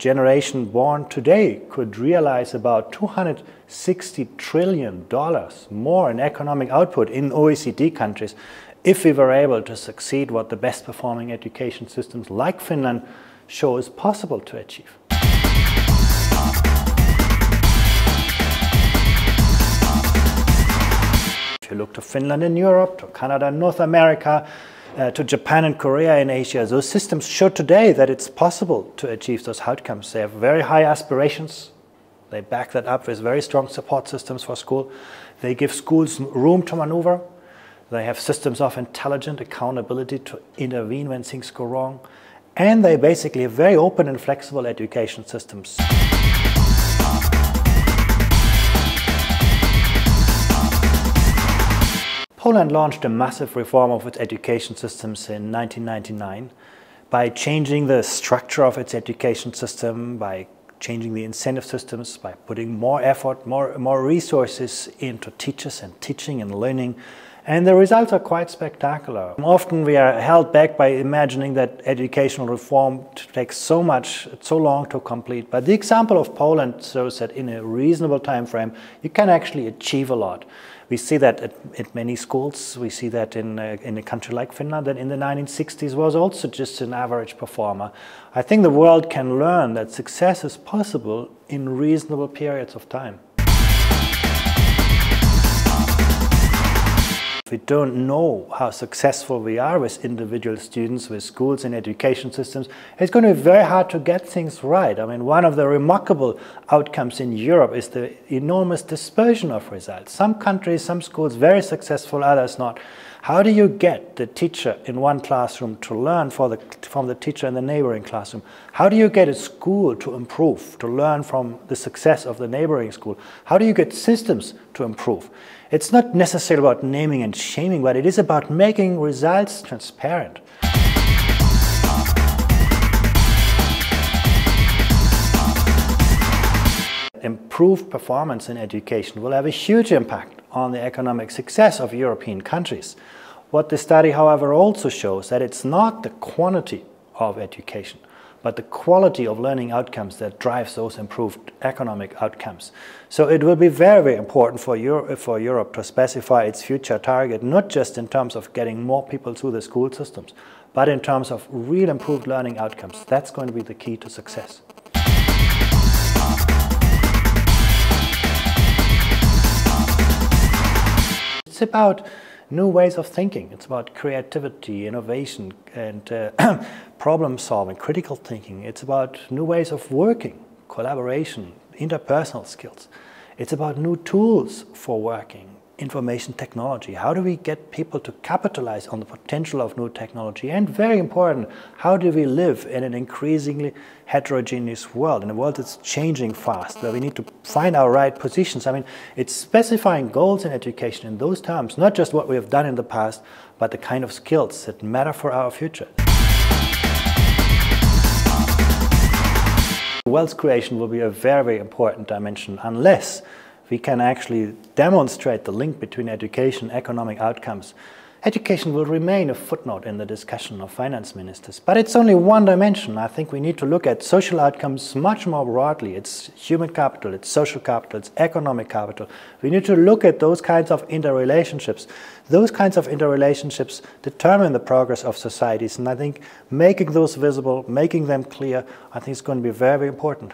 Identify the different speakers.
Speaker 1: generation born today could realize about $260 trillion more in economic output in OECD countries if we were able to succeed what the best performing education systems like Finland show is possible to achieve. If you look to Finland in Europe, to Canada in North America, to Japan and Korea in Asia, those systems show today that it's possible to achieve those outcomes. They have very high aspirations. They back that up with very strong support systems for school. They give schools room to maneuver. They have systems of intelligent accountability to intervene when things go wrong. And they basically have very open and flexible education systems. Poland launched a massive reform of its education systems in 1999 by changing the structure of its education system, by changing the incentive systems, by putting more effort, more resources into teachers and teaching and learning. And the results are quite spectacular. Often we are held back by imagining that educational reform takes so long to complete. But the example of Poland shows that in a reasonable time frame, you can actually achieve a lot. We see that at many schools. We see that in a country like Finland that in the 1960s was also just an average performer. I think the world can learn that success is possible in reasonable periods of time. If we don't know how successful we are with individual students, with schools and education systems, it's going to be very hard to get things right. I mean, one of the remarkable outcomes in Europe is the enormous dispersion of results. Some countries, some schools, very successful, others not. How do you get the teacher in one classroom to learn from the teacher in the neighboring classroom? How do you get a school to improve, to learn from the success of the neighboring school? How do you get systems to improve? It's not necessarily about naming and shaming, but it is about making results transparent. Improved performance in education will have a huge impact on the economic success of European countries. What the study, however, also shows that it's not the quantity of education, but the quality of learning outcomes that drives those improved economic outcomes. So it will be very, very important for Europe to specify its future target, not just in terms of getting more people through the school systems, but in terms of real improved learning outcomes. That's going to be the key to success. It's about new ways of thinking. It's about creativity, innovation, and problem solving, critical thinking. It's about new ways of working, collaboration, interpersonal skills. It's about new tools for working, information technology. How do we get people to capitalize on the potential of new technology? And very important, how do we live in an increasingly heterogeneous world, in a world that's changing fast, where we need to find our right positions? I mean, it's specifying goals in education in those terms, not just what we have done in the past, but the kind of skills that matter for our future. Wealth creation will be a very, very important dimension unless we can actually demonstrate the link between education and economic outcomes. Education will remain a footnote in the discussion of finance ministers, but it's only one dimension. I think we need to look at social outcomes much more broadly. It's human capital, it's social capital, it's economic capital. We need to look at those kinds of interrelationships. Those kinds of interrelationships determine the progress of societies, and I think making those visible, making them clear, I think is going to be very, very important.